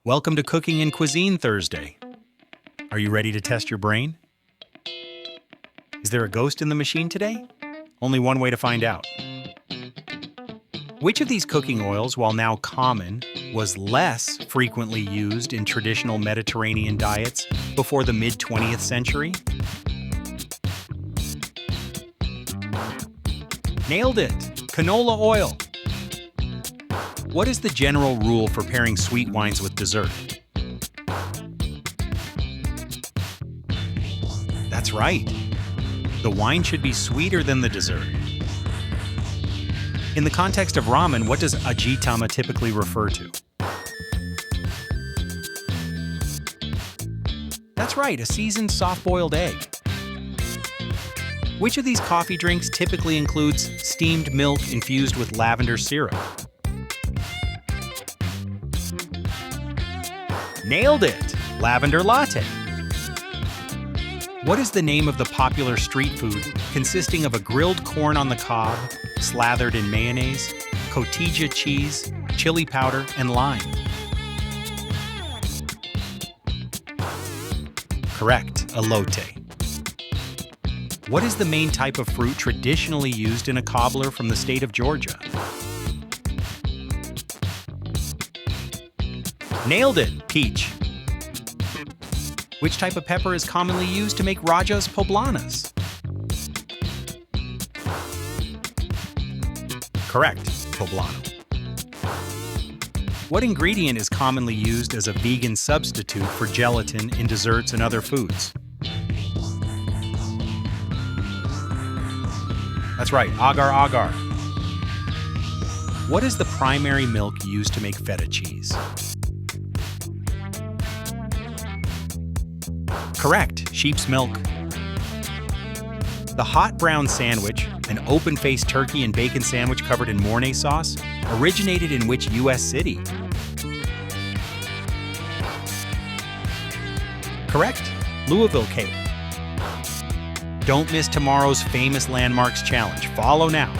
Welcome to Cooking in Cuisine Thursday. Are you ready to test your brain? Is there a ghost in the machine today? Only one way to find out. Which of these cooking oils, while now common, was less frequently used in traditional Mediterranean diets before the mid-20th century? Nailed it! Canola oil! What is the general rule for pairing sweet wines with dessert? That's right. The wine should be sweeter than the dessert. In the context of ramen, what does Ajitama typically refer to? That's right, a seasoned soft-boiled egg. Which of these coffee drinks typically includes steamed milk infused with lavender syrup? Nailed it! Lavender latte. What is the name of the popular street food consisting of a grilled corn on the cob, slathered in mayonnaise, cotija cheese, chili powder, and lime? Correct, elote. What is the main type of fruit traditionally used in a cobbler from the state of Georgia? Nailed it! Peach. Which type of pepper is commonly used to make Raja's poblanas? Correct, poblano. What ingredient is commonly used as a vegan substitute for gelatin in desserts and other foods? That's right, agar agar. What is the primary milk used to make feta cheese? Correct, sheep's milk. The hot brown sandwich, an open-faced turkey and bacon sandwich covered in Mornay sauce, originated in which U.S. city? Correct, Louisville, Cape. Don't miss tomorrow's Famous Landmarks Challenge. Follow now.